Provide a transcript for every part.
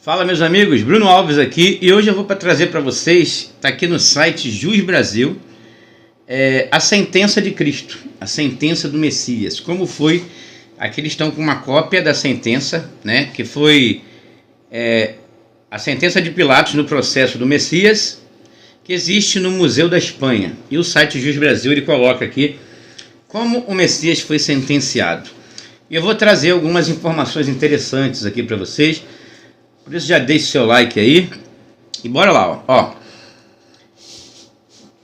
Fala, meus amigos, Bruno Alves aqui, e hoje eu vou trazer para vocês, está aqui no site Jus Brasil, a sentença de Cristo, a sentença do Messias. Como foi? Aqui eles estão com uma cópia da sentença, né, que foi a sentença de Pilatos no processo do Messias, que existe no Museu da Espanha. E o site Jus Brasil ele coloca aqui como o Messias foi sentenciado. E eu vou trazer algumas informações interessantes aqui para vocês. Por isso já deixe seu like aí. E bora lá, ó.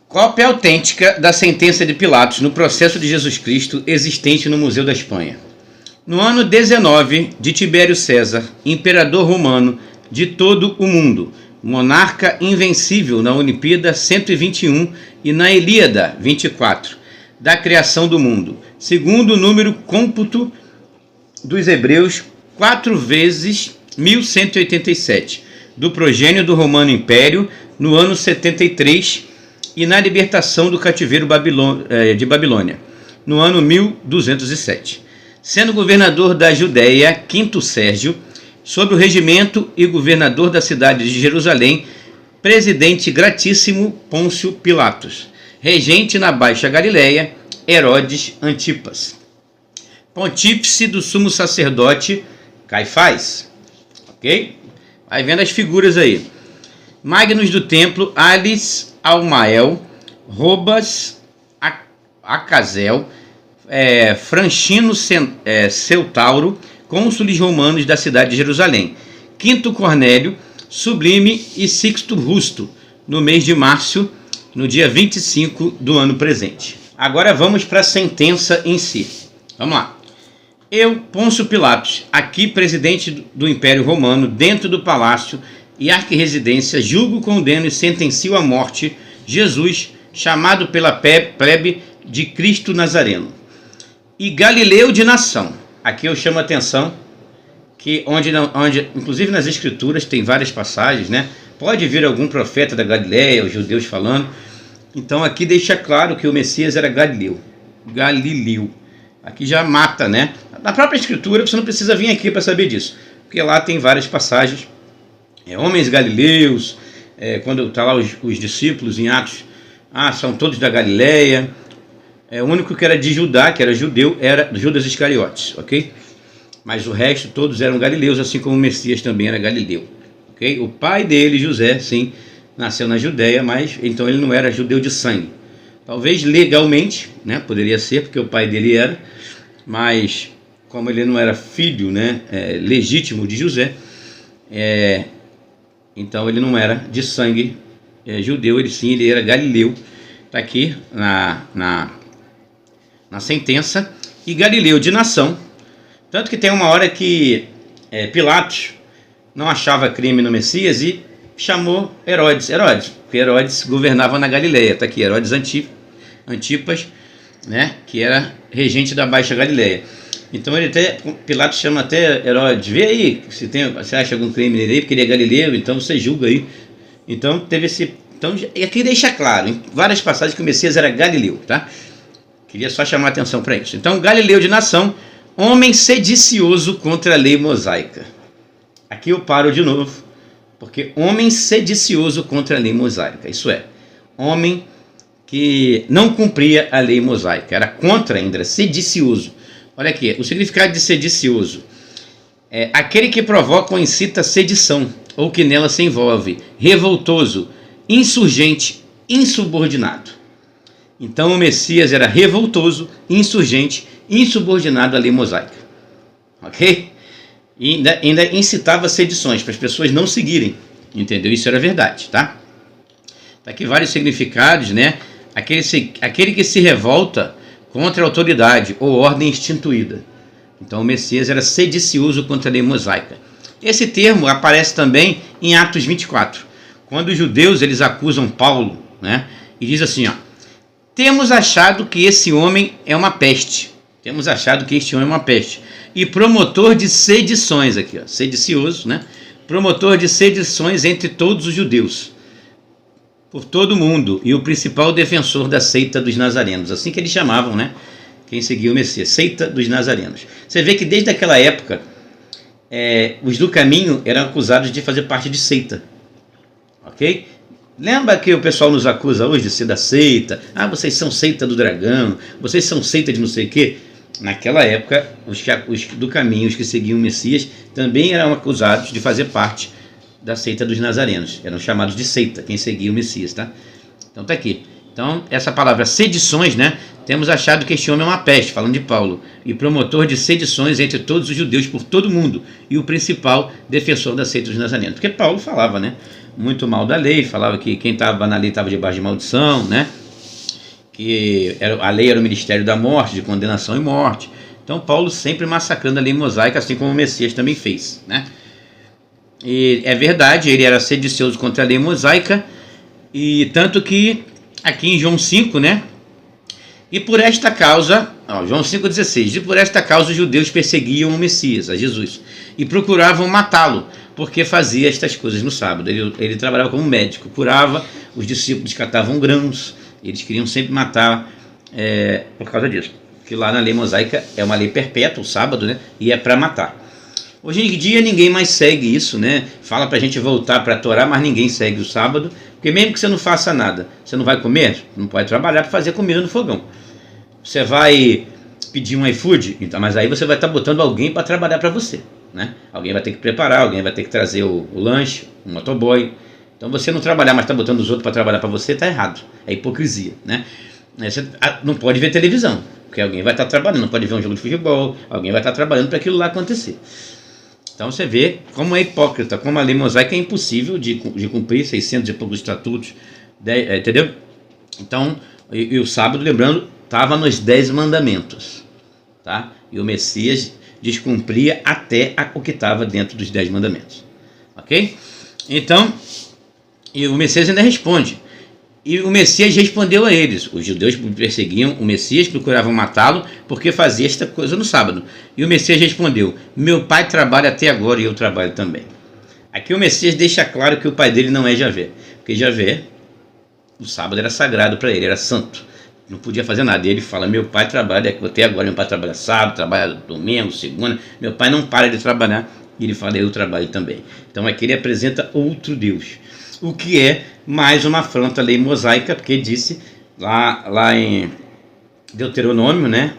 Cópia autêntica da sentença de Pilatos no processo de Jesus Cristo existente no Museu da Espanha. No ano 19 de Tibério César, imperador romano de todo o mundo, monarca invencível na Olimpíada 121 e na Ilíada 24, da criação do mundo, segundo o número cômputo dos hebreus, 4 vezes 1187, do progênio do Romano Império, no ano 73, e na libertação do cativeiro de Babilônia, no ano 1207. Sendo governador da Judéia, Quinto Sérgio, sob o regimento e governador da cidade de Jerusalém, presidente gratíssimo Pôncio Pilatos, regente na Baixa Galileia, Herodes Antipas, pontífice do sumo sacerdote Caifás. Ok? Vai vendo as figuras aí. Magnus do templo, Alis Almael, Robas Acazel, Franchino Ceutauro, cônsules romanos da cidade de Jerusalém, Quinto Cornélio, Sublime e Sixto Justo, no mês de março, no dia 25 do ano presente. Agora vamos para a sentença em si. Vamos lá. Eu, Pôncio Pilatos, aqui presidente do Império Romano, dentro do palácio e arquirresidência, julgo, condeno e sentencio à morte Jesus, chamado pela plebe de Cristo Nazareno, e Galileu de nação. Aqui eu chamo a atenção que onde inclusive nas escrituras tem várias passagens, né? Pode vir algum profeta da Galileia, os judeus falando. Então aqui deixa claro que o Messias era Galileu. Aqui já mata, né? Na própria escritura você não precisa vir aqui para saber disso, porque lá tem várias passagens. Homens galileus, quando está lá os discípulos em Atos, são todos da Galileia. O único que era de Judá, que era judeu, era Judas Iscariotes, ok? Mas o resto todos eram galileus, assim como o Messias também era galileu, ok? O pai dele, José, sim, nasceu na Judéia, mas então ele não era judeu de sangue. Talvez legalmente, né, poderia ser, porque o pai dele era, mas como ele não era filho, né, legítimo de José, então ele não era de sangue judeu, ele era galileu. Está aqui na sentença, e Galileu de nação. Tanto que tem uma hora que Pilatos não achava crime no Messias e chamou Herodes, porque Herodes governava na Galileia. Está aqui Herodes Antipas, né, que era regente da Baixa Galileia. Então Pilatos chama até Herodes, vê aí se você acha algum crime nele aí, porque ele é galileu, então você julga aí. Então teve esse... Então, e aqui deixa claro, em várias passagens, que o Messias era galileu, tá? Queria só chamar a atenção para isso. Então, Galileu de nação, homem sedicioso contra a lei mosaica. Aqui eu paro de novo, porque homem sedicioso contra a lei mosaica, isso é, homem que não cumpria a lei mosaica, era contra ainda, era sedicioso. Olha aqui, o significado de sedicioso é aquele que provoca ou incita sedição, ou que nela se envolve, revoltoso, insurgente, insubordinado. Então o Messias era revoltoso, insurgente, insubordinado à lei mosaica, ok? E ainda incitava sedições para as pessoas não seguirem, entendeu? Isso era verdade, tá? Tá aqui vários significados, né? Aquele que se revolta contra a autoridade ou ordem instituída. Então o Messias era sedicioso contra a lei mosaica. Esse termo aparece também em Atos 24, quando os judeus eles acusam Paulo, né? E diz assim, ó: temos achado que esse homem é uma peste. Temos achado que este homem é uma peste. E promotor de sedições, aqui, ó, sedicioso, né? Promotor de sedições entre todos os judeus, por todo o mundo, e o principal defensor da seita dos nazarenos. Assim que eles chamavam, né? Quem seguia o Messias, seita dos nazarenos. Você vê que desde aquela época, os do caminho eram acusados de fazer parte de seita, ok? Lembra que o pessoal nos acusa hoje de ser da seita? Ah, vocês são seita do dragão, vocês são seita de não sei o quê. Naquela época, os do caminho, os que seguiam o Messias, também eram acusados de fazer parte da seita dos nazarenos. Eram chamados de seita, quem seguia o Messias, tá? Então tá aqui. Então, essa palavra sedições, né? Temos achado que este homem é uma peste, falando de Paulo, e promotor de sedições entre todos os judeus por todo o mundo, e o principal defensor da seita dos nazarenos. Porque Paulo falava, né? Muito mal da lei, falava que quem estava na lei estava debaixo de maldição, né? Que a lei era o ministério da morte, de condenação e morte. Então Paulo sempre massacrando a lei mosaica, assim como o Messias também fez, né? E é verdade, ele era sedicioso contra a lei mosaica, e tanto que aqui em João 5, né? E por esta causa, João 5,16, e por esta causa os judeus perseguiam o Messias, a Jesus, e procuravam matá-lo, porque fazia estas coisas no sábado. Ele trabalhava como médico, curava, os discípulos catavam grãos, eles queriam sempre matar por causa disso. Porque lá na lei mosaica é uma lei perpétua, o sábado, né? E é para matar. Hoje em dia ninguém mais segue isso, né? Fala para a gente voltar para a Torá, mas ninguém segue o sábado, porque mesmo que você não faça nada, você não vai comer, não pode trabalhar para fazer comida no fogão. Você vai pedir um iFood, então, mas aí você vai estar botando alguém para trabalhar para você, né? Alguém vai ter que preparar, alguém vai ter que trazer o lanche, um motoboy. Então você não trabalhar, mas está botando os outros para trabalhar para você, está errado. É hipocrisia, né? Você não pode ver televisão, porque alguém vai estar trabalhando, não pode ver um jogo de futebol, alguém vai estar trabalhando para aquilo lá acontecer. Então você vê como é hipócrita, como a lei mosaica é impossível de cumprir, 600 e poucos estatutos, entendeu? Então, e o sábado, lembrando, estava nos 10 mandamentos, tá? E o Messias descumpria até o que estava dentro dos 10 mandamentos, ok? Então, e o Messias ainda responde, e o Messias respondeu a eles. Os judeus perseguiam o Messias, procuravam matá-lo, porque fazia esta coisa no sábado. E o Messias respondeu: meu pai trabalha até agora e eu trabalho também. Aqui o Messias deixa claro que o pai dele não é Javé, porque Javé, o sábado era sagrado para ele, era santo, não podia fazer nada. E ele fala: meu pai trabalha até agora, meu pai trabalha sábado, trabalha domingo, segunda, meu pai não para de trabalhar. E ele fala: eu trabalho também. Então aqui ele apresenta outro Deus, o que é mais uma afronta à lei mosaica, porque disse lá em Deuteronômio, né?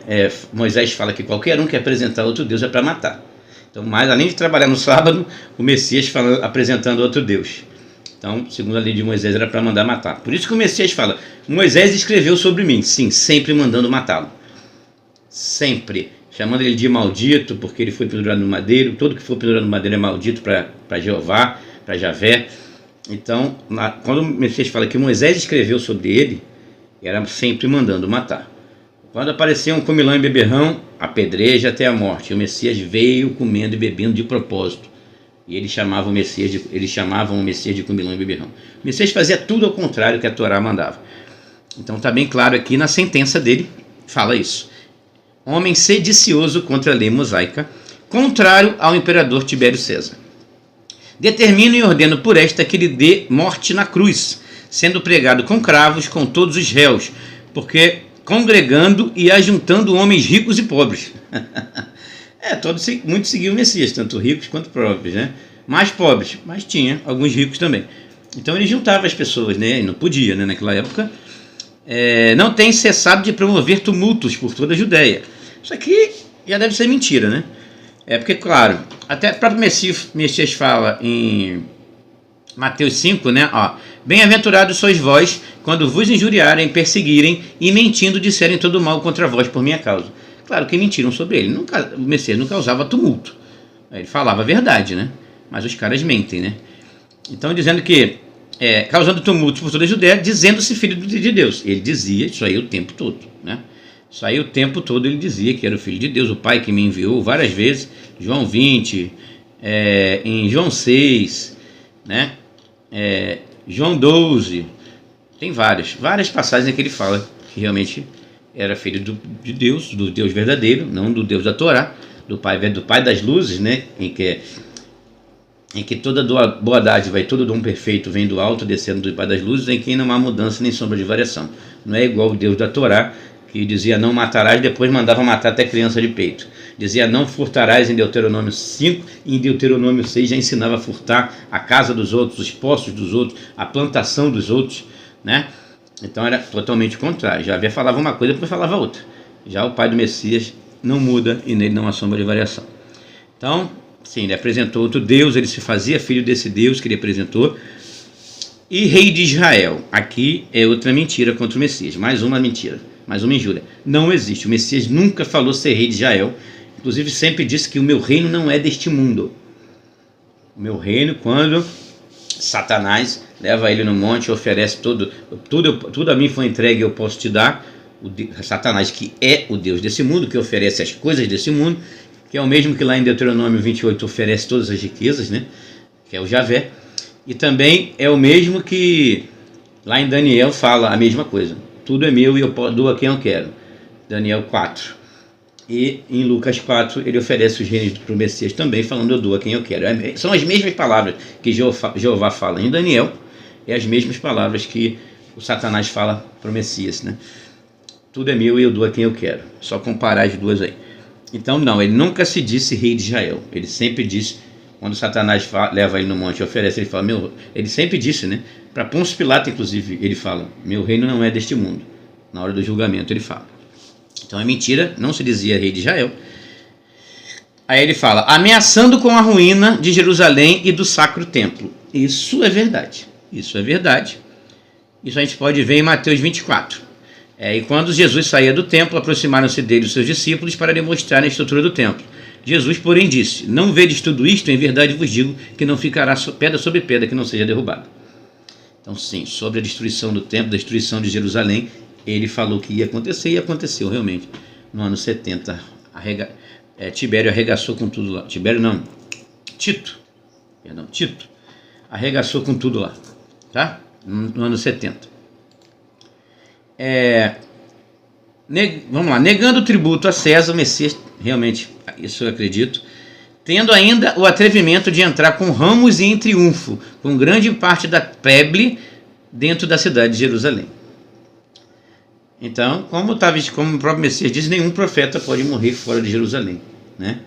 Moisés fala que qualquer um que apresentar outro Deus é para matar. Então, mas além de trabalhar no sábado, o Messias fala, apresentando outro Deus. Então, segundo a lei de Moisés, era para mandar matar. Por isso que o Messias fala: Moisés escreveu sobre mim. Sim, sempre mandando matá-lo. Sempre. Chamando ele de maldito, porque ele foi pendurado no madeiro. Todo que for pendurado no madeiro é maldito para Jeová, para Javé. Então, quando o Messias fala que Moisés escreveu sobre ele, era sempre mandando matar. Quando aparecia um comilão e beberrão, apedreja até a morte. O Messias veio comendo e bebendo de propósito. E eles chamavam o Messias de comilão e beberrão. O Messias fazia tudo ao contrário que a Torá mandava. Então está bem claro aqui na sentença dele, fala isso. Homem sedicioso contra a lei mosaica, contrário ao imperador Tibério César. Determino e ordeno por esta que lhe dê morte na cruz, sendo pregado com cravos com todos os réus, porque congregando e ajuntando homens ricos e pobres. Muitos seguiam o Messias, tanto ricos quanto pobres, né? Mais pobres, mas tinha alguns ricos também. Então ele juntava as pessoas, né? E não podia, né? Naquela época. Não tem cessado de promover tumultos por toda a Judéia. Isso aqui já deve ser mentira, né? Porque, claro, até o próprio Messias fala em Mateus 5, né? Bem-aventurados sois vós, quando vos injuriarem, perseguirem e mentindo disserem todo mal contra vós por minha causa. Claro que mentiram sobre ele. O Messias não causava tumulto. Ele falava a verdade, né? Mas os caras mentem, né? Então, dizendo que, causando tumultos por toda a Judéia, dizendo-se filho de Deus. Ele dizia isso aí o tempo todo, né? Isso aí o tempo todo ele dizia que era o Filho de Deus, o Pai que me enviou várias vezes. João 20, em João 6, né? João 12, tem várias passagens em que ele fala que realmente era filho de Deus, do Deus verdadeiro, não do Deus da Torá, do Pai das luzes, né? Em que toda boa dádiva e todo dom perfeito vem do alto, descendo do Pai das luzes, em quem não há mudança nem sombra de variação. Não é igual o Deus da Torá, que dizia não matarás, depois mandava matar até criança de peito. Dizia não furtarás em Deuteronômio 5, e em Deuteronômio 6 já ensinava a furtar a casa dos outros, os poços dos outros, a plantação dos outros, né? Então era totalmente contrário. Já havia falava uma coisa, depois falava outra. Já o pai do Messias não muda e nele não há sombra de variação. Então, sim, ele apresentou outro Deus, ele se fazia filho desse Deus que ele apresentou. E rei de Israel, aqui é outra mentira contra o Messias, mais uma mentira, mais uma injúria. Não existe, o Messias nunca falou ser rei de Israel, inclusive sempre disse que o meu reino não é deste mundo. O meu reino, quando Satanás leva ele no monte, oferece tudo a mim foi entregue, eu posso te dar. Satanás, que é o Deus desse mundo, que oferece as coisas desse mundo, que é o mesmo que lá em Deuteronômio 28 oferece todas as riquezas, né? Que é o Javé. E também é o mesmo que lá em Daniel fala a mesma coisa. Tudo é meu e eu dou a quem eu quero. Daniel 4. E em Lucas 4 ele oferece os reinos para o Messias também, falando eu dou a quem eu quero. São as mesmas palavras que Jeová fala em Daniel, e as mesmas palavras que o Satanás fala para o Messias, né? Tudo é meu e eu dou a quem eu quero. Só comparar as duas aí. Então não, ele nunca se disse rei de Israel. Ele sempre disse, quando Satanás leva ele no monte e oferece, ele fala, ele sempre disse, né? Para Pôncio Pilato, inclusive, ele fala, meu reino não é deste mundo. Na hora do julgamento ele fala. Então é mentira, não se dizia rei de Israel. Aí ele fala, ameaçando com a ruína de Jerusalém e do sacro templo. Isso é verdade. Isso é verdade. Isso a gente pode ver em Mateus 24. E quando Jesus saía do templo, aproximaram-se dele os seus discípulos para demonstrar a estrutura do templo. Jesus, porém, disse, não vedes tudo isto? Em verdade vos digo que não ficará pedra sobre pedra que não seja derrubada. Então, sim, sobre a destruição do templo, da destruição de Jerusalém, ele falou que ia acontecer e aconteceu realmente. No ano 70, Tibério arregaçou com tudo lá. Tito arregaçou com tudo lá, tá? No ano 70. Vamos lá, negando o tributo a César, o Messias, realmente, isso eu acredito, tendo ainda o atrevimento de entrar com ramos e em triunfo, com grande parte da plebe dentro da cidade de Jerusalém. Então, como o próprio Messias diz, nenhum profeta pode morrer fora de Jerusalém, né?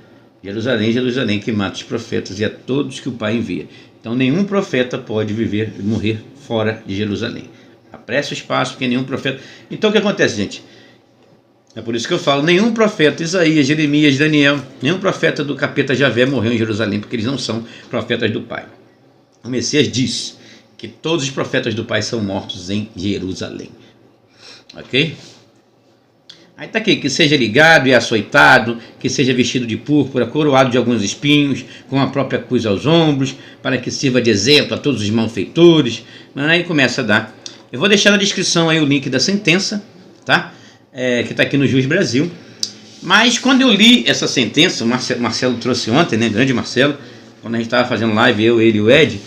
Jerusalém que mata os profetas e a todos que o Pai envia. Então, nenhum profeta pode morrer fora de Jerusalém. Apresse o espaço, porque nenhum profeta... Então, o que acontece, gente? É por isso que eu falo, nenhum profeta, Isaías, Jeremias, Daniel, nenhum profeta do capeta Javé morreu em Jerusalém, porque eles não são profetas do Pai. O Messias diz que todos os profetas do Pai são mortos em Jerusalém. Ok? Aí está aqui, que seja ligado e açoitado, que seja vestido de púrpura, coroado de alguns espinhos, com a própria cruz aos ombros, para que sirva de exemplo a todos os malfeitores. Mas aí começa a dar. Eu vou deixar na descrição aí o link da sentença, tá? Que está aqui no Juiz Brasil. Mas quando eu li essa sentença, o Marcelo trouxe ontem, né? Grande Marcelo, quando a gente estava fazendo live, eu, ele e o Ed,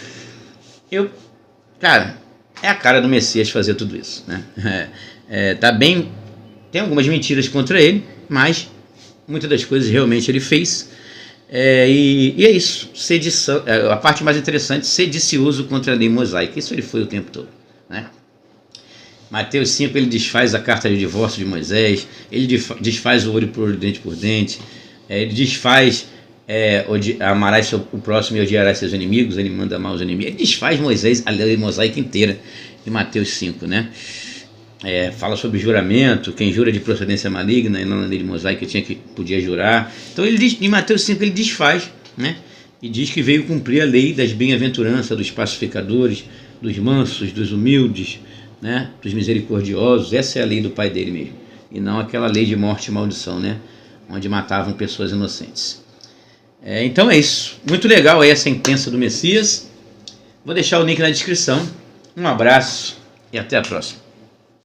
cara, é a cara do Messias fazer tudo isso, né? Tá bem, tem algumas mentiras contra ele, mas muitas das coisas realmente ele fez. E é isso, sedição, a parte mais interessante, sedicioso contra a lei mosaica. Isso ele foi o tempo todo, né? Mateus 5, ele desfaz a carta de divórcio de Moisés, ele desfaz o olho por olho, dente por dente, ele desfaz amarás o próximo e odiarás seus inimigos, ele manda amar os inimigos, ele desfaz a lei mosaica inteira em Mateus 5, né? Fala sobre juramento, quem jura de procedência maligna, e não na lei de mosaica podia jurar. Então em Mateus 5 ele desfaz, né? E diz que veio cumprir a lei das bem-aventuranças, dos pacificadores, dos mansos, dos humildes, né, dos misericordiosos. Essa é a lei do Pai dele mesmo, e não aquela lei de morte e maldição, né, onde matavam pessoas inocentes. Então é isso, muito legal aí a sentença do Messias. Vou deixar o link na descrição. Um abraço e até a próxima.